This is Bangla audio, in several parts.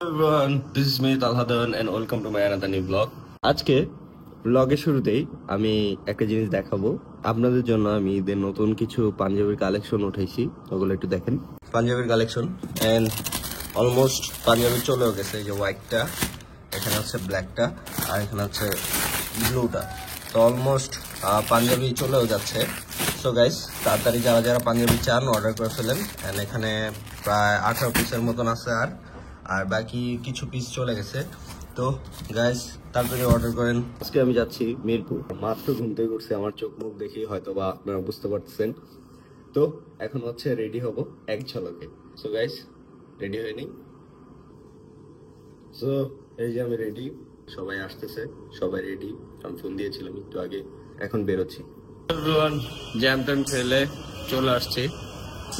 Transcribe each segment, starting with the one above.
everyone, this is me Talhadan and welcome to my another new vlog. আজকে ব্লগের শুরুতেই আমি একটা জিনিস দেখাবো আপনাদের জন্য। আমি ঈদের নতুন কিছু পাঞ্জাবির কালেকশন উঠাইছি, ওগুলো একটু দেখেন। পাঞ্জাবির কালেকশন এন্ড অলমোস্ট পাঞ্জাবি চলেও গেছে। এই যে হোয়াইটটা, এখানে হচ্ছে ব্ল্যাকটা, আর এখানে হচ্ছে ব্লুটা। তো অলমোস্ট পাঞ্জাবি চলেও যাচ্ছে। সো গাইস, তাড়াতাড়ি যারা যারা পাঞ্জাবি চান অর্ডার করে ফেলেন। এন্ড এখানে প্রায় 18 পিসের মতন আছে আর বাকি কিছু পিস চলে গেছে। তো গাইস তাড়াতাড়ি অর্ডার করেন। আজকে আমি যাচ্ছি মিরপুর। মাত্র ঘুম থেকে উঠছি, আমার চোখ মুখ দেখি হয়তো বা আপনারা বুঝতে পারতেছেন। তো এখন হচ্ছে রেডি হব এক ঝলকে। সো গাইস রেডি হয়ে নিই। সো এই যে আমি রেডি, সবাই আসতেছে, সবাই রেডি। আমি ফোন দিয়েছিলাম একটু আগে, এখন বেরোচ্ছি। জ্যাম ট্যাম ফেলে চলে আসছি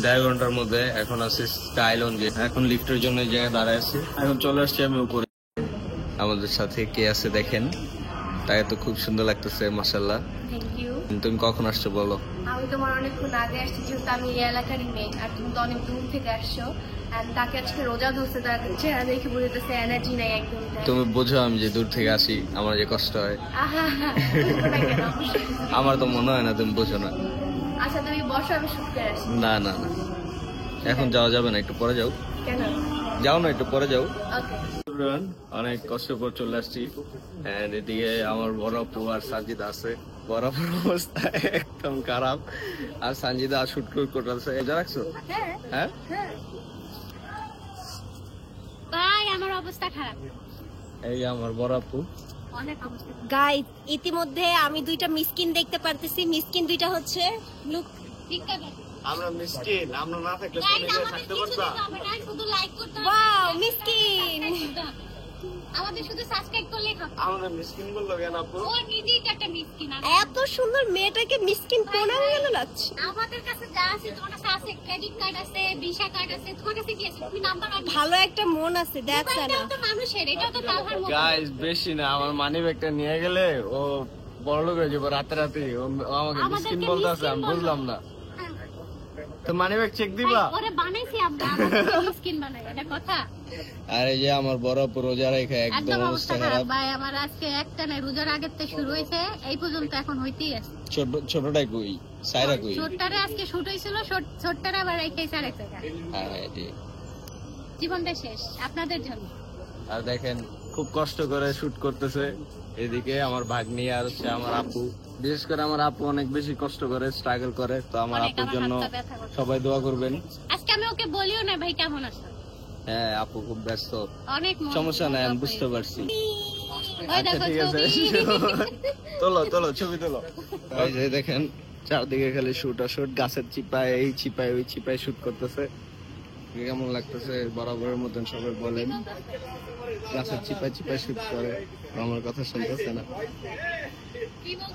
1.5 ঘন্টার মধ্যে। এখন আছি স্কাই লঞ্জে, এখন লিফটের জন্য এই জায়গায় দাঁড়ায় আছি। এখন চলে আসছি আমি উপরে। আমাদের সাথে কে আছে দেখেন, তাই তো খুব সুন্দর লাগতেছে মাশাআল্লাহ। Thank you. তুমি কখন আসছো বলো? আমি তোমার অনেকক্ষণ আগে আসছি, যেহেতু আমি এই এলাকারই মেয়ে আর তুমি তো অনেক দূর থেকে আসছো। And তাকে আজকে রোজা ধরছে, তার চেহারা দেখে বুঝতেছে এনার্জি নাই একদম। তুমি বোঝো আমি যে দূর থেকে আসি, আমার যে কষ্ট হয়। আমার তো মনে হয় না তুমি বোঝো না। আচ্ছা তুমি বসো, আমি শুট করে আসি। না না না, এখন যাওয়া যাবে না, একটু পরে যাও। কেন? যাও না, একটু পরে যাও। ওকে। অনেক কষ্ট করে চলে আসছি। এদিকে আমার বড় আপু আর সানজিদা আছে। বড় আপুর অবস্থা একদম খারাপ, আর সানজিদা শুট করতেছে। এটা রাখছো? হ্যাঁ হ্যাঁ ভাই, আমার অবস্থা খারাপ। এই আমার বড় আপু। গাইস, ইতিমধ্যে আমি দুইটা মিসকিন দেখতে পারতেছি। মিসকিন দুইটা হচ্ছে লুক আমরা মিসকিন, আমরা না থাকলে তুমি থাকতে পারবা? শুধু লাইক করতে হবে। ওয়াও মিসকিন, আমাদের শুধু সাবস্ক্রাইব করলেই হবে। আমরা মিসকিন বললো কেন আপু? ও নিজেই তো একটা মিসকিন। এত সুন্দর মেয়েটাকে মিসকিন প্রণাম কেন লাগছে? আমাদের কাছে যা আছে, তোমার কাছে আছে ক্রেডিট কার্ড আছে, ভিসা কার্ড আছে, তোমার কাছে কি আছে? তুমি নাম্বার ভালো একটা মন আছে, দ্যাটস না। এটা তো মানুষের, এটা তো তালহার মত। গাইস বেশি না, আমার মানি ব্যাগটা নিয়ে গেলে ও বড়লোক হয়ে যাবে রাতে রাতে। ও আমাকে মিসকিন বলতেছে, আমি বুঝলাম না। তো মানি ব্যাগ চেক দিবা? ওরে বানাইছি আমরা, মিসকিন বানাই, এটা কথা। আর এই যে আমার বড় আপু রোজা রেখে একদম অবস্থা খারাপ। ভাই আমার আজকে একটা না, রোজার আগের থেকে শুরু হয়েছে, এই পর্যন্ত এখন হইতেই আছে। ছোটটাই কই, সাইরা কই? ছোটটারে আজকে শুট হইছিল, ছোটটারে আবার রেখেছে আরেক জায়গায়। হ্যাঁ ঠিক। জীবনটা শেষ আপনাদের জন্য। আর দেখেন খুব কষ্ট করে শুট করতেছে। এদিকে আমার ভাগ্নি আর হচ্ছে আমার আপু, বিশেষ করে আমার আপু অনেক বেশি কষ্ট করে, স্ট্রাগল করে। তো আমার আপুর জন্য সবাই দোয়া করবেন। আজকে আমি ওকে বলিও না ভাই কেমন আছো। হ্যাঁ আপু খুব ব্যস্ত, অনেক সমস্যা নাই, আমি বুঝতে পারছি। ওই আচ্ছা দেখো ঠিক আছে, তোলো তোলো ছবি তোলো। ওই যে দেখেন চারদিকে খালি শুট আর শুট, গাছের চিপায় এই চিপায় ওই চিপায় শুট করতেছে। কেমন লাগতেছে বরাবরের মতন সবাই বলেন। গাছের চিপায় চিপায় শুট করে, আমার কথা শুনতেছে না।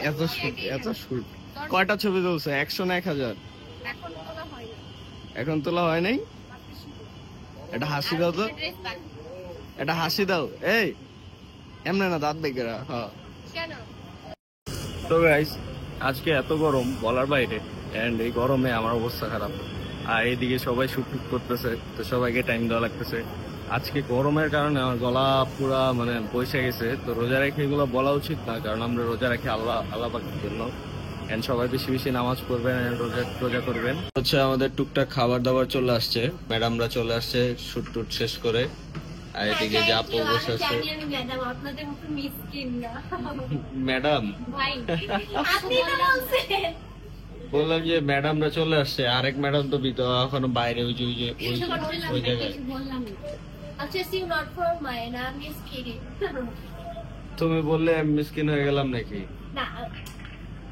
এত শুট এত শুট। কয়টা ছবি তুলছে? 100 না 1000? এখন তোলা হয় নাই। এটা হাসি দাও তো, এটা হাসি দাও। এই এমনি না, দাঁত দেখে। হ্যাঁ তো গাইস, আজকে এত গরম বলার বাইরে। এন্ড এই গরমে আমার অবস্থা খারাপ। আর এইদিকে সবাই শুট করতেছে, তো সবাইকে টাইম দেওয়া লাগতেছে। আজকে গরমের কারণে আমার গলা পুরা মানে বসে গেছে। তো রোজা রেখে এগুলো বলা উচিত না, কারণ আমরা রোজা রাখি আল্লাহ পাকের জন্য। এন্ড সবাই বেশি বেশি নামাজ পড়বেন, রোজা করবেন। হচ্ছে আমাদের টুকটাক খাবার দাবার চলে আসছে, ম্যাডামরা চলে আসছে শুট টুট শেষ করে। আর এদিকে যে আপু বসে আছে। ম্যাডাম বললাম যে ম্যাডামরা চলে আসছে, আরেক ম্যাডাম তো এখনো বাইরে ওই জায়গায়। তুমি বললে আমি মিসকিন হয়ে গেলাম নাকি? না,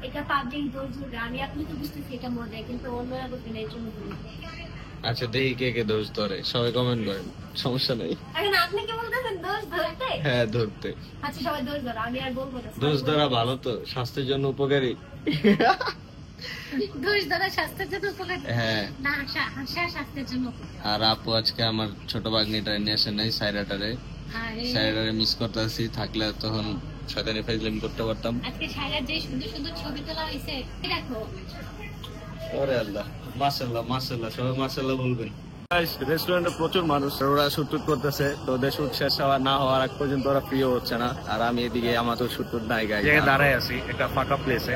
এটা পাবলিক দোষ। আমি আপনি তো বুঝতেছি এটা মজা, কিন্তু অন্যরা বুঝবেন এর জন্য। আচ্ছা দেখি কে কে দোষ ধরে, সবাই কমেন্ট করেন, সমস্যা নেই। এখন আপনি কি বলতেছেন দোষ ধরতে? হ্যাঁ ধরতে। আচ্ছা সবাই দোষ ধরো, আমি আর বলবো না। দোষ ধরা ভালো তো, স্বাস্থ্যের জন্য উপকারী। দোষ ধরা স্বাস্থ্যের জন্য উপকারী? হ্যাঁ না, হাসা স্বাস্থ্যের জন্য উপকারী। আর আপু আজকে আমার ছোট ভাগ্নিটা নিয়ে আসে নাই, সাইরাটারে মিস করতেছি। থাকলে তখন শয়তানি ফাইজলামি করতে পারতাম। আজকে সাইরার যে সুন্দর সুন্দর ছবি তোলা হয়েছে দেখো। ওরে আল্লাহ, মাশাআল্লাহ মাশাআল্লাহ, সবাই মাশাআল্লাহ বলবেন। রেস্টুরেন্টে প্রচুর মানুষ, ওরা শুট করতেছে, তো ওদের শুট শেষ হওয়া না হওয়ার আগ পর্যন্ত ওরা প্রিয় হচ্ছে না। আর আমি এদিকে আমার তো শুট নাই গাই দাঁড়ায় আছি একটা ফাঁকা প্লেসে।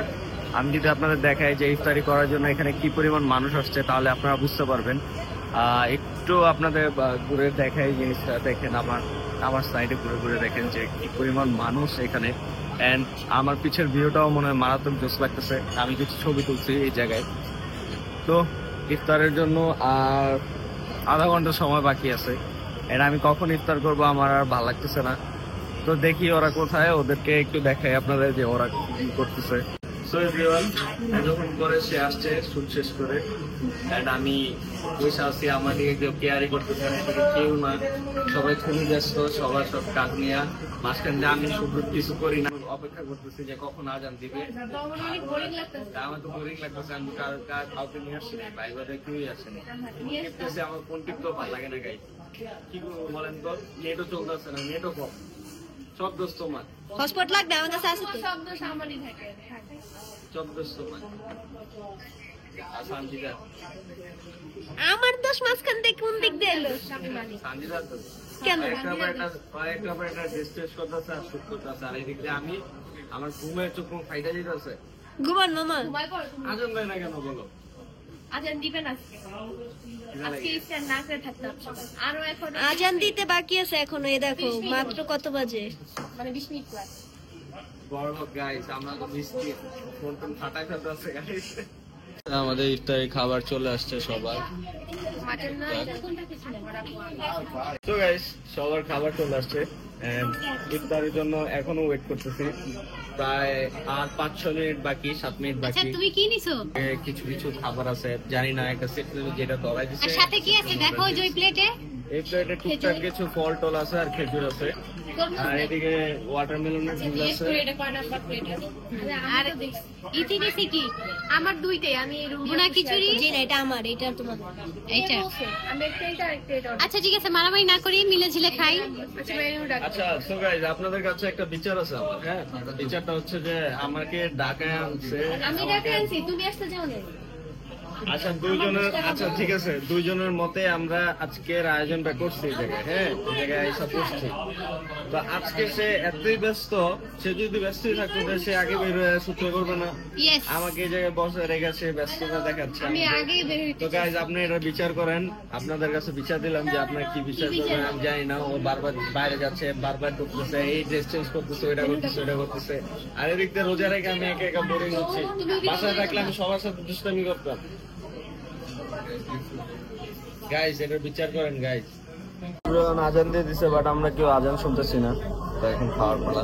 আমি যদি আপনাদের দেখাই যে ইফতারি করার জন্য এখানে কি পরিমাণ মানুষ আসছে, তাহলে আপনারা বুঝতে পারবেন। একটু আপনাদের ঘুরে দেখাই জিনিসটা, দেখেন আমার সাইডে ঘুরে ঘুরে দেখেন যে কি পরিমাণ মানুষ এখানে। এন্ড আমার পিছের ভিউটাও মনে হয় মারাত্মক জোস লাগতেছে। আমি কিছু ছবি তুলছি এই জায়গায়। তো ইফতারের জন্য আর আধা ঘন্টা সময় বাকি আছে। এর আমি কখন ইফতার করবো আমার আর ভালো লাগতেছে না। তো দেখি ওরা কোথায়, ওদেরকে একটু দেখাই আপনাদের যে ওরা কি করতেছে। সো এভরিওয়ান, যখন করে সে আসছে শুট শেষ করে, এন্ড আমি বসে আছি, আমার দিকে কেউ কেয়ারই করতেছে না, কেউ না, সবাই খুবই ব্যস্ত, সবার সব কাজ নিয়ে। মাঝখান দিয়ে আমি শুধু কিছু করি না, অপেক্ষা করতেছি যে কখন আজান দিবে। আমার তো বোরিং লাগতেছে, আমি কাউকে নিয়ে আসছি না, ভাই বাদে কেউই আসেনি। টিপতেছে, আমার ফোন টিপতেও ভালো লাগে না গাই, কি করবো বলেন তো, নেটও চলতেছে না, নেটও কম, সব দোষ তোমার। হটস্পট লাগবে আমার কাছে আছে তো। সব দোষ আমারই থাকে। সব দোষ তোমার। আর সানজিদা, আমার দোষ মাঝখান থেকে কোন দিক দিয়ে এলো? সানজিদা তো কেন? একটা ড্রেস টেস করতেছে আর শুট করতেছে, আর এদিক দিয়ে আমি আমার ঘুমের চোখ ফাইটা দিতেছে। ঘুমান মামা। ঘুমায় পড় তুমি। আজান দেয় না কেন বলো? আজান দিবেন আজকে। আজকে ইফতার না করে থাকতে হবে সবাই। আরো এখন আজান দিতে বাকি আছে এখনো, এই দেখো মাত্র কত বাজে। মানে 20 মিনিট পর। বড় লোক গাইস, আমরা তো মিষ্টি ফোন টোন ফাটাই ফেলতেছে গাইস। আমাদের ইফতারি খাবার চলে আসছে সবার। মাটন না এটা কোনটা কিছু না। তো গাইস, সবার খাবার চলে আসছে। ইফতারের জন্য এখনো ওয়েট করতেছি, প্রায় আর 5-6 মিনিট বাকি, 7 মিনিট আচ্ছা বাকি। তুমি কি নিছো? কিছু কিছু খাবার আছে, জানি না, একটা সেট যেটা ধরাই দিচ্ছে। আর সাথে কি আছে দেখো ওই যে ওই প্লেটে? এই প্লেটে টুকটাক কিছু ফল টল আছে আর খেজুর আছে, আর এদিকে ওয়াটারমেলনের জুস আছে। এটা কয় নাম্বার প্লেট আছে? আর ইতি নিছে কি? আমার দুইটাই, আমি বুনা খিচুড়ি? জি না, এটা আমার, এটা তোমার। এইটা আমি একটা এটা। আচ্ছা ঠিক আছে, মারামারি না করি, মিলে ঝিলে খাই। আচ্ছা মেনু ডাক। আচ্ছা সো গাইস, আপনাদের কাছে একটা বিচার আছে আমার। হ্যাঁ, বিচারটা হচ্ছে যে আমাকে ঢাকায় আনছে, আমি ডাকে আনছি, তুমি আসতে যাও না। আচ্ছা ঠিক আছে, দুইজনের মতে আমরা আজকের আয়োজনটা করছি এই জায়গায়। হ্যাঁ, এই জায়গায় এসে করছি। তো আজকে সে এতই ব্যস্ত, সে যদি ব্যস্তই থাকতো তাহলে সে আগে বের হয়ে সূত্র করবে না, ইয়েস। আমাকে এই জায়গায় বসে রেখেছে, ব্যস্ততা দেখাচ্ছে। আমি আগেই বের হইতে। তো গাইজ, আপনি এটা বিচার করেন, আপনাদের কাছে বিচার দিলাম যে আপনার কি বিচার করবেন আমি জানি না। ও বারবার বাইরে যাচ্ছে, বারবার ঢুকতেছে, এই ড্রেস চেঞ্জ করতেছে, ওইটা করতেছে, ওইটা করতেছে, আর এদিক দিয়ে রোজা রেখে আমি একা একা বোরিং হচ্ছি। বাসায় থাকলে আমি সবার সাথে দুষ্টামি করতাম। গাইজ, এটার বিচার করেন গাইজ। আজান দিয়ে দিছে, বাট আমরা কেউ আজান শুনতেছি না, তো এখন খাওয়ার পালা।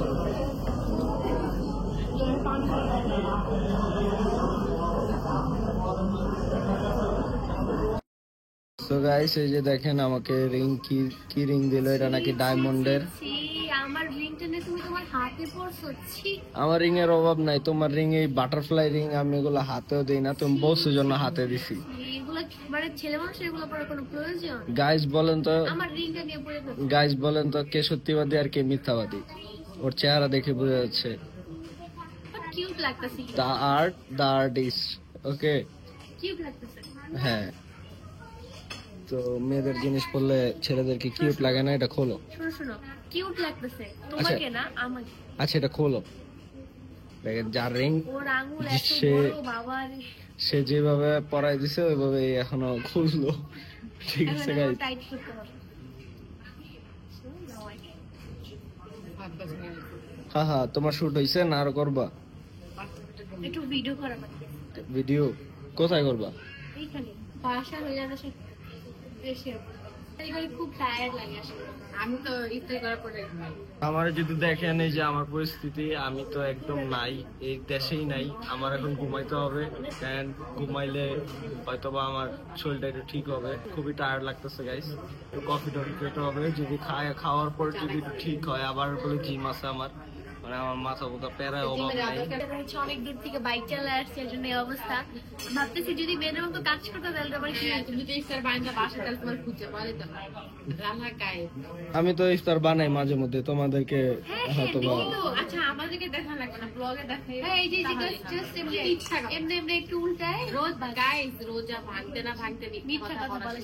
তো গাইস, এই যে দেখেন আমাকে রিং, কি রিং দিল, এটা নাকি ডায়মন্ডের। আমার রিংটা নিয়ে তুমি তোমার হাতে পড়ছো। আমার রিং এর অভাব নাই, তোমার রিং এই বাটারফ্লাই রিং, আমি এগুলো হাতেও দিই না, তুমি বসের জন্য হাতে দিছি। এগুলো মানে ছেলে মানুষ, এগুলো পরে কোনো প্রয়োজন? গাইস বলেন তো, আমার রিংটা নিয়ে পড়ে থাকো। গাইস বলেন তো, কে সত্যিবাদী আর কে মিথ্যাবাদী? ওর চেহারা দেখে বোঝা যাচ্ছে। কিউট লাগতেছে। The artist. ওকে, কিউট লাগতেছে। হ্যাঁ। তো মেয়েদের জিনিস পরলে ছেলেদেরকে কিউট লাগে না? এটা খোলো। শোনো কিউট লাগতেছে তোমাকে না আমাকে। আচ্ছা, এটা খোলো। দেখেন যার রিং, ওর আঙ্গুল এত সে- বড়, বাবা রে। সে যেভাবে পরাই দিছে ওইভাবে এখনো খুললো। ঠিক আছে এখন গাইস, টাইট করতে হবে। হ্যাঁ, তোমার শুট হইছে না? আরো করবা একটু ভিডিও করা বাকি। ভিডিও? কোথায় করবা? এইখানে বাসা হয়ে যাবে এসে এইখানে খুব টায়ার্ড লাগে আসলে। আমি তো ইফতার করার পরে আমার যদি দেখেন এই যে আমার পরিস্থিতি, আমি তো একদম নাই, এই দেশেই নাই। আমার এখন ঘুমাইতে হবে, and ঘুমাইলে হয়তোবা আমার শরীরটা একটু ঠিক হবে। খুবই টায়ার্ড লাগতেছে গাইস, তো কফি টফি খেতে হবে। যদি খাওয়ার পর যদি একটু ঠিক হয়, আবার বলে জিম আছে আমার, মানে আমার মাথা বোধা প্যারায় অভাব নাই। অনেক দূর থেকে বাইক চালা আসছে, এর জন্য এই অবস্থা। ভাবতেছি যদি মেয়েদের মতো কাজ করতে তাহলে আমার কি হতো? যদি ইফতার বানিয়ে বাসা তাহলে তোমার খুঁজে পারে তো রান্না গায়ে। আমি তো ইফতার বানাই মাঝে মধ্যে, তোমাদেরকে হয়তোবা। আচ্ছা আমাদেরকে দেখা লাগবে না, ব্লগে দেখাই। এই যে জাস্ট এমনি এমনি একটু উল্টায় রোজ গাইস, রোজা ভাঙতে না ভাঙতে মিথ্যা কথা বলে।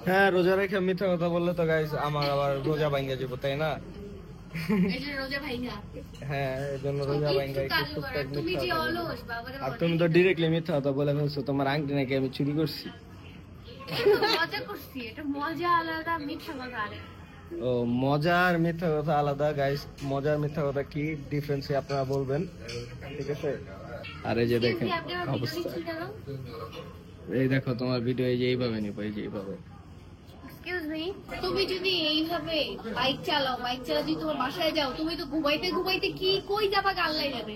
হ্যাঁ, রোজা রেখে মিথ্যা কথা বললে তো গাইস আমার আবার রোজা ভাঙ্গা যাবো, তাই না? এই যে রোজা ভাইঙ্গা হ্যাঁ, এই জন্য রোজা ভাঙ্গা একটু কাজু করা। তুমি যে অলস বাবারে আর তুমি তো ডিরেক্টলি মিথ্যা কথা বলে ফেলছো, তোমার আংটি নাকি আমি চুরি করছি। মজা করছি, এটা মজা আলাদা, মিথ্যা কথা আলাদা। ও, মজার মিথ্যা কথা আলাদা গাইস। মজার মিথ্যা কথা কি ডিফারেন্স আপনারা বলবেন, ঠিক আছে? আর এই যে দেখেন অবস্থা, এই দেখো তোমার ভিডিও এই যে এইভাবে নিবো, এই যে এইভাবে। এক্সকিউজ মি, তুমি যদি এইভাবে বাইক চালাও, বাইক চালা যদি তোমার বাসায় যাও, তুমি তো ঘুমাইতে ঘুমাইতে কি কই যাবা আল্লাহ জানে।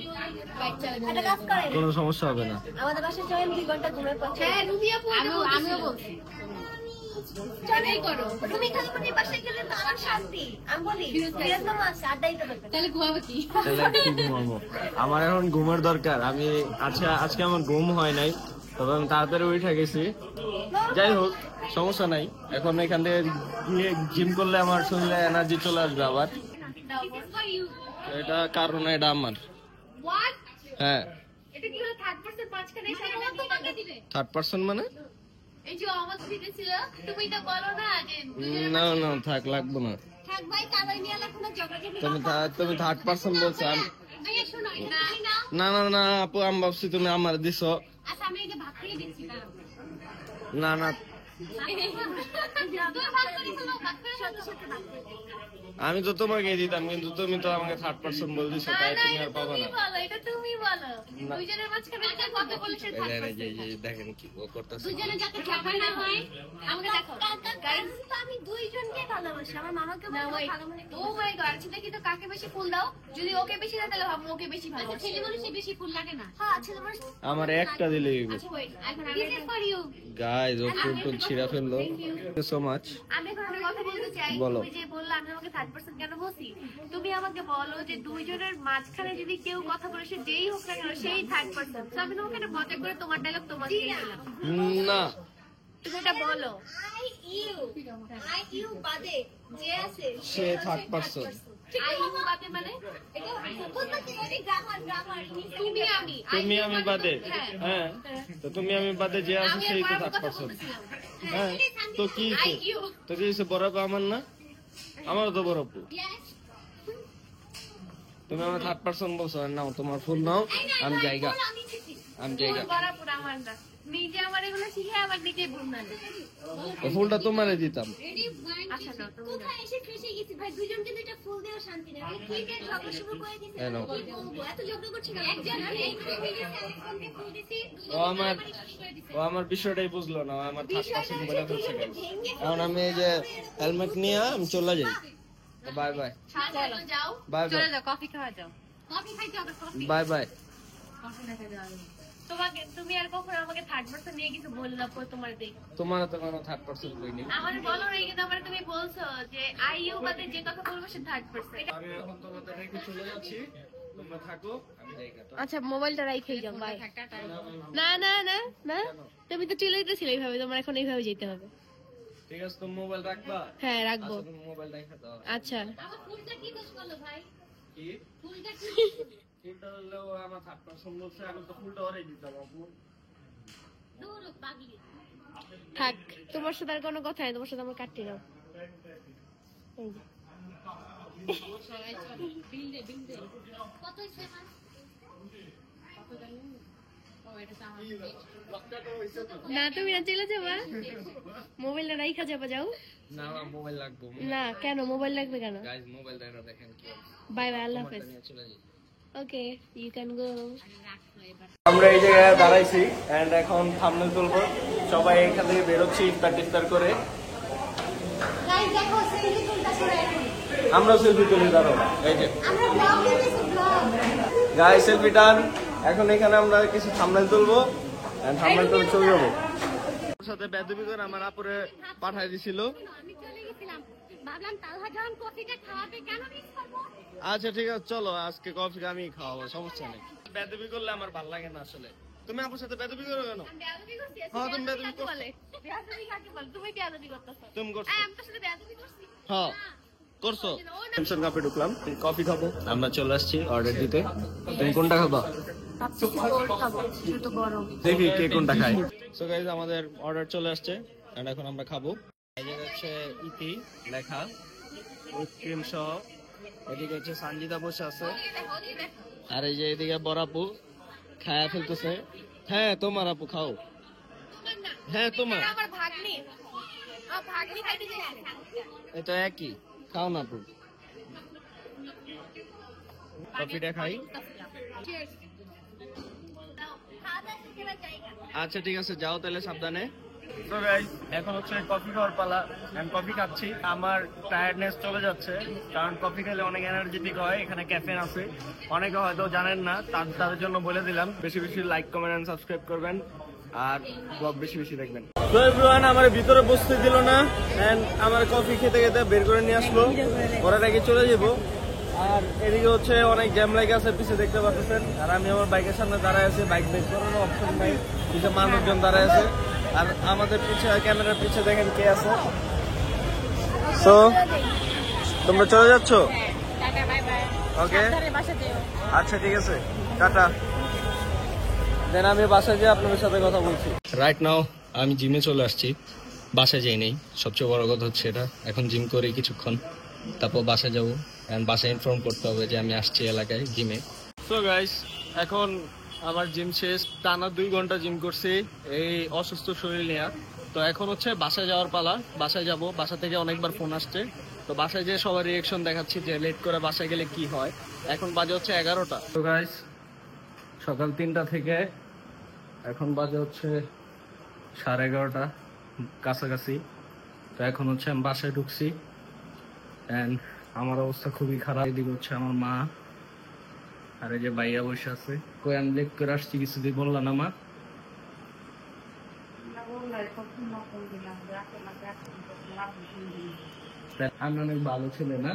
বাইক চালাতে একটা কাজ করেন, কোনো সমস্যা হবে না। আমাদের বাসায় চলেন 2 ঘন্টা ঘুমের পর। হ্যাঁ, রুমিয়া আমিও বলছি চলেই করো। তুমি খালি কোন বাসায় গেলে তো আমার শান্তি। আমি বলি ফিরাজ মামা আছে, আড্ডাই তো দরকার। তাহলে ঘুমাবে কি? তাহলে কি ঘুমাবো? আমার এখন ঘুমের দরকার। আমি আজকে আমার ঘুম হয় নাই, তবে আমি তাড়াতাড়ি উঠে গেছি। যাই হোক, সমস্যা নাই। এখন এখান থেকে গিয়ে জিম করলে আমার শরীরে এনার্জি চলে আসবে আবার। This is for you. এটা কারণ এটা আমার। What? হ্যাঁ, এটা কি হলো? থার্ড পারসন মাঝখানে এসে আমাকে তোমাকে দিলে? থার্ড পার্সন মানে? এই যে আমার দিতেছিল, তুমি তো বলো না যে না না, থাক, লাগবো না। থাক ভাই, কাবাই নিয়ে লাগো না, ঝগড়াঝাটি তুমি থার্ড পার্সন বলছো। ভাইয়া শোনো, না না না না আপু, আমি ভাবছি তুমি আমার দিছো। আচ্ছা আমি এটা ভাগ করে দিচ্ছি না। না না, তুমি ভাগ করে ফেলো, ভাগ করে ফেলো। আমি তো তোমাকে দিতাম, কিন্তু তুমি তো আমাকে থার্ড পার্সন বল দিছো, তাই তুমি আর পাবা না। এটা তুমি বলো। দুইজনের মাঝখানে একটা কথা বলে সে থার্ড পারসন। দেখেন কি ও করতেছে। দুইজনে যাতে ঝগড়া না হয়, আমাকে দেখো। গাইস, আমি দুইজনকে ভালোবাসি, আমার মামাকে না বলতে ওই ভালো মনে করি। ও মাই গড, সেটা কি তো কাকে বেশি ফুল দাও? যদি ওকে বেশি দাও তাহলে ভাবো ওকে বেশি ভালো। ছেলে মানুষে বেশি ফুল লাগে না। হ্যাঁ, ছেলে মানুষ আমার একটা দিলে আচ্ছা ওয়েট, এখন আমি this is for you. Guys, ও ফুল ছিঁড়া ফেললো। Thank you so much. আমি এখন একটা কথা বলতে চাই। বলো। তুমি যে বললা আমি আমাকে থার্ড পারসন কেন বলছি, তুমি আমাকে বলো যে দুইজনের মাঝখানে যদি কেউ কথা বলে সে যেই হোক না কেন সেই থার্ড পারসন। তো আমি তোমাকে একটা মজা করে তোমার ডায়লগ তোমাকে দিলাম। না, তুমি এটা বলো। আই ইউ বাদে যে আছে সে থার্ড পার্সন। আই ইউ বাদে মানে এটা বলতে কি এটি গ্রামার তুমি আমি তুমি আমি বাদে। হ্যাঁ। হ্যাঁ, তো তুমি আমি বাদে যে আছে আমি সেই তো আর থার্ড কথা পার্সন। বলছিলাম। হ্যাঁ, তো কি আই ইউ তো কি বড় আমার না? আমারও তো বড় আপু। তুমি আমার থার্ড পার্সন বলছো, নাও তোমার ফুল নাও, আমি জায়গা আমি জায়গা। ফুল বরাবর আমার না। নিজে আমার এগুলো শিখে আবার নিজে ভুল না। ফুলটা তোমারে দিতাম। আচ্ছা না, তুমি কোথায় এসে ফেসে গেছি ভাই, দুইজন কিন্তু এটা ফুল দেওয়া শান্তি নেই। আমি ক্রিকেট ঝগড়া শুরু করে দিছি। হ্যাঁ, নাও। কি বলবো, এত ঝগড়া করছে কেন? একজন আরেকজনকে ফুল দিছি, ও আমার বিষয়টাই বুঝলো না, ও আমার থার্ড পার্সন বলে ফেলছে। ভেঙে এখন আমি এই যে হেলমেট নিয়ে আমি চলে যাই। Bye bye. চলো যাও, বাই বাই। চলে যাও, কফি খাওয়া যাও। কফি খাইতে হবে, কফি। Bye bye. কফি না খেতে হবে। তুমি আর কখনো আমাকে থার্ড পারসন নিয়ে কিছু বললে না তোমার দেখ। তোমার তো কোনো থার্ড পার্সন বইনি। আমার বলো না, কিন্তু আমার তুমি বলছো যে আই ইউ বাদে যে কথা বলবো সে থার্ড পারসন। আমি এখন তোমাদের রেখে চলে যাচ্ছি, তোমরা থাকো, আমি জায়গা। আচ্ছা মোবাইলটা রাইখেই যাও, বাই। না না না না, তুমি তো চলে যেতেছিলে এইভাবে, তোমার এখন এইভাবে যেতে হবে। ঠিক আছে, তুমি মোবাইল রাখবা? হ্যাঁ রাখবো। আচ্ছা, তুমি মোবাইল রেখে দাও। আচ্ছা আমার ফুলটা কি দোষ করলো ভাই? কি ফুলটা কি ফুলটা হলো আমার থার্ড পার্সন বলছে, আমি তো ফুলটা ওরে দিতাম আপু। দূর পাগলি। থাক, তোমার সাথে আর কোনো কথা নেই, তোমার সাথে আমার কাটতে দাও। এই যে। কত হইছে আমার? না তুমি না চলে যাবা, মোবাইলটা রাইখা যাবা, যাও। না, আমার মোবাইল লাগবে। না কেন মোবাইল লাগবে কেন? গাইস, মোবাইল দেখানো দেখেন কি বাই বাই, আল্লাহ হাফেজ। নিয়ে চলে যাই। ওকে, ইউ ক্যান গো। আমরা এই জায়গায় দাঁড়াইছি এন্ড এখন থাম্বনেল তুলবো। সবাই এখান থেকে বেরোচ্ছি ইফতার করে। গাইস দেখো, সেলফি তুলতে শুরু এখন। আমরা সেলফি তুলি, দাঁড়ো। এই যে আমরা ব্লগ দিতেছি, ব্লগ। গাইস, সেলফি টান। এখন এখানে আমরা কিছু থাম্বনেল তুলবো এন্ড থাম্বনেল তুলে চলে যাবো। ওর সাথে বেদবি করে আমার আপুরে পাঠাই দিছিল। আমি চলে গেছিলাম, ভাবলাম তালহা যখন কফিটা খাওয়াবে কেন মিস করবো। আচ্ছা ঠিক আছে, চলো আজকে কফি আমি খাওয়াবো, সমস্যা নেই। বেদবি করলে আমার ভালো লাগে না আসলে। তুমি আপুর সাথে বেদবি করো কেন? বেয়াদবি করছি? হ্যাঁ, তুমি বেয়াদবি করছো। বেয়াদবি কাকে বলে? তুমি বেয়াদবি করতেছো। তুমি করছো? আমি তোর সাথে বেয়াদবি করছি? হ্যাঁ করছো। টেনশন কাপে ঢুকলাম, কফি খাবো। আমরা চলে আসছি অর্ডার দিতে। তুমি কোনটা খাবা? দেখি কে কোনটা খায়। সো গাইস, আমাদের অর্ডার চলে আসছে এন্ড এখন আমরা খাবো। এই হচ্ছে ইতি লেখা ক্রিম সহ। এদিকে হচ্ছে সঞ্জিতা বসে আছে, আর এই যে এদিকে বড় আপু খায়া ফেলতেছে। হ্যাঁ তোমার আপু খাও, হ্যাঁ তোমার আমার ভাগ্নি খাইতে যাচ্ছে। এটা একই, খাও না আপু। কফিটা খাই। আচ্ছা ঠিক আছে, যাও তাহলে সাবধানে। তো গাইস এখন হচ্ছে কফি খাওয়ার পালা। আমি কফি খাচ্ছি, আমার টায়ার্ডনেস চলে যাচ্ছে, কারণ কফি খেলে অনেক এনার্জেটিক হয়। এখানে ক্যাফেন আছে, অনেকে হয়তো জানেন না, তাদের জন্য বলে দিলাম। বেশি বেশি লাইক কমেন্ট এন্ড সাবস্ক্রাইব করবেন, আর ব্লগ বেশি বেশি দেখবেন। তো এভরিওয়ান আমার ভিতরে বসতে দিল না, এন্ড আমার কফি খেতে খেতে বের করে নিয়ে আসলো, পরে নাকি চলে যাবো। আর এদিকে হচ্ছে অনেক জ্যাম লাগে আছে, পিছে দেখতে পাচ্ছেন। আর আমি আমার বাইকের সামনে দাঁড়ায় আছি, বাইক বের করার অপশন নাই, পিছে মানুষজন দাঁড়ায় আছে। আর আমাদের পিছে ক্যামেরার পিছে দেখেন কে আছে। তো তোমরা চলে যাচ্ছ? ওকে, আচ্ছা ঠিক আছে, টাটা। দেন আমি বাসায় যেয়ে আপনাদের সাথে কথা বলছি। রাইট নাও আমি জিমে চলে আসছি, বাসায় যাই নেই। সবচেয়ে বড় কথা হচ্ছে এটা, এখন জিম করি কিছুক্ষণ, তারপর বাসায় যাবো। বাসায় ইনফর্ম করতে হবে যে আমি আসছি এলাকায় জিমে। সো গাইস এখন আমার জিম শেষ, টানা 2 ঘন্টা জিম করছি এই অসুস্থ শরীর নিয়ে। তো এখন হচ্ছে বাসায় যাওয়ার পালা, বাসায় যাব। বাসা থেকে অনেকবার ফোন আসছে, তো বাসায় যেয়ে সবার রিয়েকশন দেখাচ্ছি যে লেট করে বাসায় গেলে কি হয়। এখন বাজে হচ্ছে 11টা। তো গাইস সকাল 3টা থেকে এখন বাজে হচ্ছে 11:30 কাছাকাছি। তো এখন হচ্ছে আমি বাসায় ঢুকছি, এন্ড আমার অবস্থা খুবই খারাপ। এদিকে হচ্ছে আমার মা, আর এই যে ভাইয়া বসে আছে। কই আমি লেট করে আসছি, কিছুদিন বললাম না মা? আমি অনেক ভালো ছেলে না?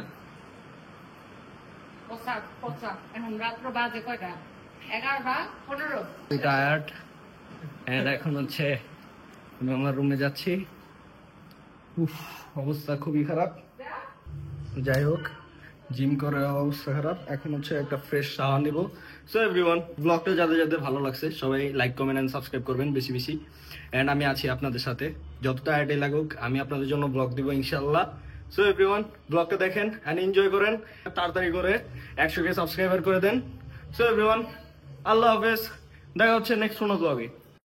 এখন রাত্র বাজে কয়টা? 11:15। টায়ার্ড, এন্ড এখন হচ্ছে আমি আমার রুমে যাচ্ছি। উফ, অবস্থা খুবই খারাপ। যাই হোক, জিম করে অবস্থা খারাপ। এখন হচ্ছে একটা ফ্রেশ শাওয়ার নিব। সো এভরিওয়ান, ব্লগটা যাদের যাদের ভালো লাগছে সবাই লাইক কমেন্ট এন্ড সাবস্ক্রাইব করবেন বেশি বেশি। এন্ড আমি আছি আপনাদের সাথে, যতটা টায়ার্ডই লাগুক আমি আপনাদের জন্য ব্লগ দিব ইনশাআল্লাহ। সো এভরিওয়ান, ব্লগটা দেখেন এন্ড এনজয় করেন, তাড়াতাড়ি করে 100K সাবস্ক্রাইবার করে দেন। সো এভরিওয়ান, আল্লাহ হাফেজ, দেখা হচ্ছে নেক্সট কোনো ব্লগে।